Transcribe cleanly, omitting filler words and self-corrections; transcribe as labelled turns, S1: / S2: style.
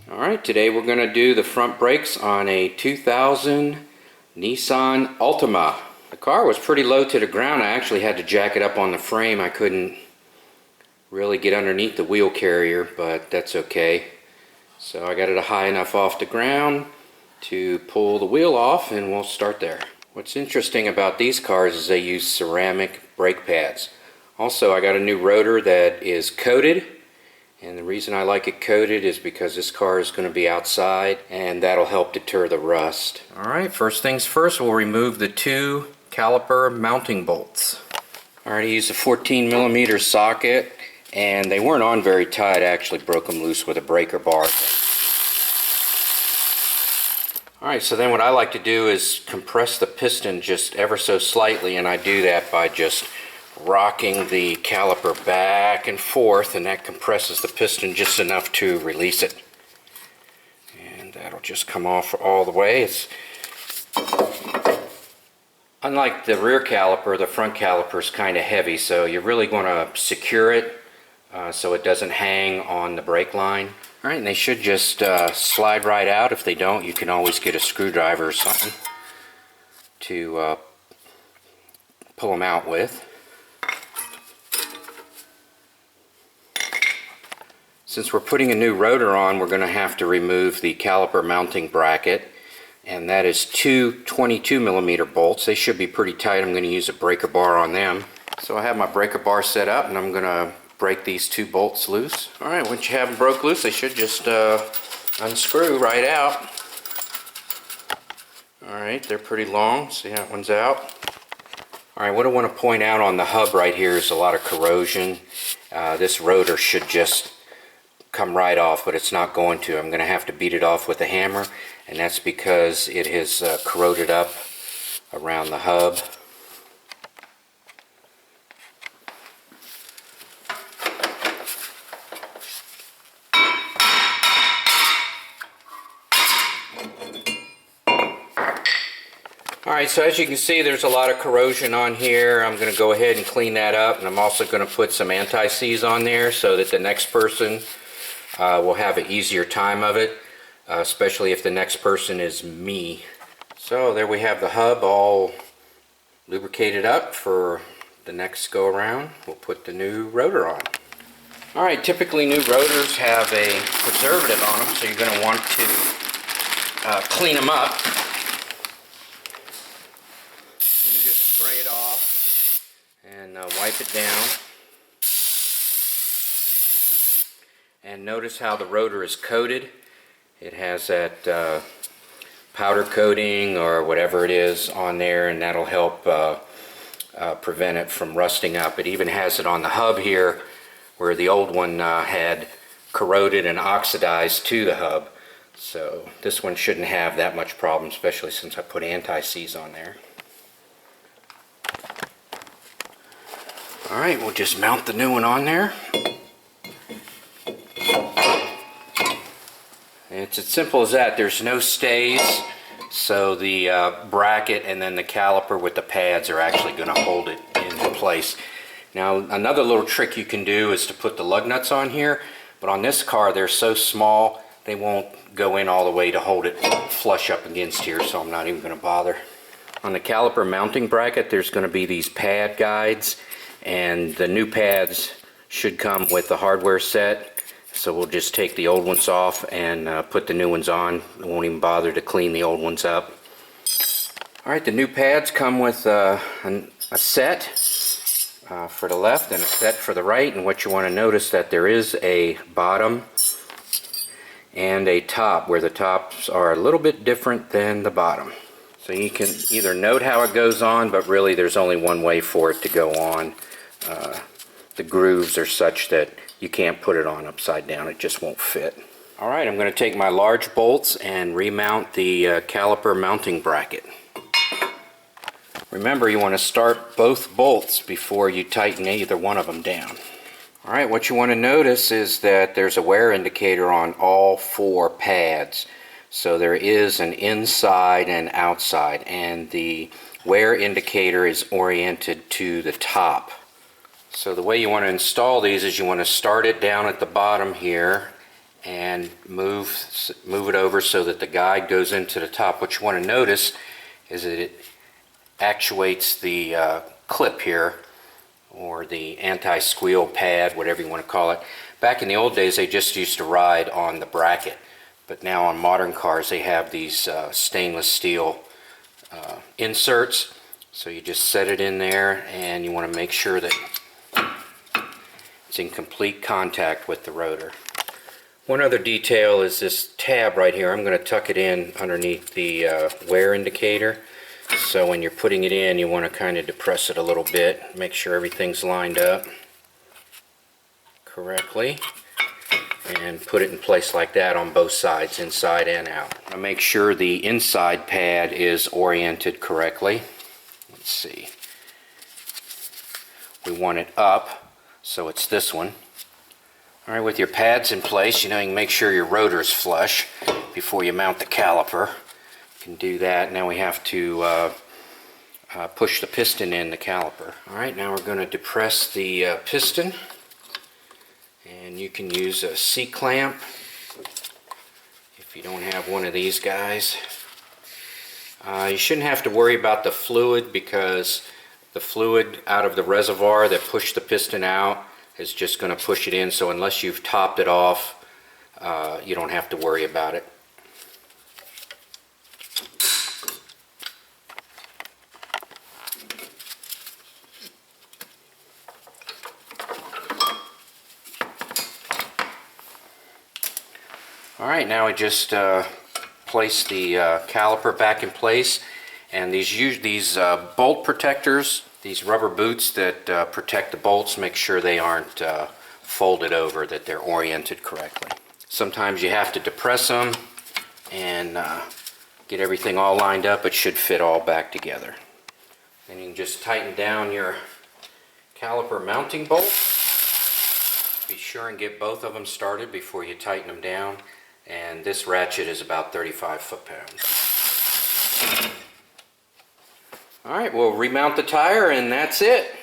S1: Alright, today we're going to do the front brakes on a 2000 Nissan Altima. The car was pretty low to the ground. I actually had to jack it up on the frame. I couldn't really get underneath the wheel carrier, but that's okay. So I got it high enough off the ground to pull the wheel off, and we'll start there. What's interesting about these cars is they use ceramic brake pads. Also, I got a new rotor that is coated. And the reason I like it coated is because this car is going to be outside, and that'll help deter the rust. Alright, first things first, we'll remove the two caliper mounting bolts. I already used a 14mm socket, and they weren't on very tight. I actually broke them loose with a breaker bar. Alright, so then what I like to do is compress the piston just ever so slightly, and I do that by just rocking the caliper back and forth, and that compresses the piston just enough to release it. And that'll just come off all the way. It's unlike the rear caliper, the front caliper is kind of heavy, so you're really going to secure it so it doesn't hang on the brake line. Alright, and they should just slide right out. If they don't, you can always get a screwdriver or something to pull them out with. Since we're putting a new rotor on, we're going to have to remove the caliper mounting bracket, and that is two 22mm bolts. They should be pretty tight. I'm going to use a breaker bar on them. So I have my breaker bar set up, and I'm going to break these two bolts loose. Alright, once you have them broke loose, they should just unscrew right out. Alright, they're pretty long. See, that one's out. Alright, what I want to point out on the hub right here is a lot of corrosion. This rotor should just come right off, but it's not going to. I'm going to have to beat it off with a hammer, and that's because it has corroded up around the hub. Alright, so as you can see, there's a lot of corrosion on here. I'm going to go ahead and clean that up, and I'm also going to put some anti-seize on there so that the next person will have an easier time of it, especially if the next person is me. So there we have the hub all lubricated up for the next go around. We'll put the new rotor on. Alright, typically new rotors have a preservative on them, so you're going to want to clean them up. You can just spray it off and wipe it down. And notice how the rotor is coated. It has that powder coating or whatever it is on there, and that'll help prevent it from rusting up. It even has it on the hub here where the old one had corroded and oxidized to the hub. So this one shouldn't have that much problem, especially since I put anti-seize on there. Alright, we'll just mount the new one on there. It's as simple as that. There's no stays, so the bracket and then the caliper with the pads are actually going to hold it in place. Now, another little trick you can do is to put the lug nuts on here, but on this car they're so small they won't go in all the way to hold it flush up against here, so I'm not even going to bother. On the caliper mounting bracket, there's going to be these pad guides, and the new pads should come with the hardware set. So we'll just take the old ones off and put the new ones on. We won't even bother to clean the old ones up. Alright, the new pads come with a set for the left and a set for the right. And what you want to notice that there is a bottom and a top, where the tops are a little bit different than the bottom. So you can either note how it goes on, but really there's only one way for it to go on. The grooves are such that you can't put it on upside down. It just won't fit. Alright, I'm going to take my large bolts and remount the caliper mounting bracket. Remember, you want to start both bolts before you tighten either one of them down. Alright, what you want to notice is that there's a wear indicator on all four pads. So there is an inside and outside, and the wear indicator is oriented to the top. So the way you want to install these is you want to start it down at the bottom here and move it over so that the guide goes into the top. What you want to notice is that it actuates the clip here, or the anti-squeal pad, whatever you want to call it. Back in the old days, they just used to ride on the bracket, but now on modern cars they have these stainless steel inserts. So you just set it in there, and you want to make sure that it's in complete contact with the rotor. One other detail is this tab right here. I'm going to tuck it in underneath the wear indicator. So when you're putting it in, you want to kind of depress it a little bit, make sure everything's lined up correctly, and put it in place like that on both sides, inside and out. Now make sure the inside pad is oriented correctly. Let's see. We want it up, so it's this one. Alright, with your pads in place, you can make sure your rotor's flush before you mount the caliper. Can do that. Now we have to push the piston in the caliper. Alright, now we're going to depress the piston, and you can use a C-clamp if you don't have one of these guys. You shouldn't have to worry about the fluid, because the fluid out of the reservoir that pushed the piston out is just going to push it in, so unless you've topped it off, you don't have to worry about it. Alright, now we just place the caliper back in place, and these bolt protectors, these rubber boots that protect the bolts, make sure they aren't folded over, that they're oriented correctly. Sometimes you have to depress them and get everything all lined up. It should fit all back together. Then you can just tighten down your caliper mounting bolt. Be sure and get both of them started before you tighten them down. And this ratchet is about 35 foot-pounds. Alright, we'll remount the tire, and that's it.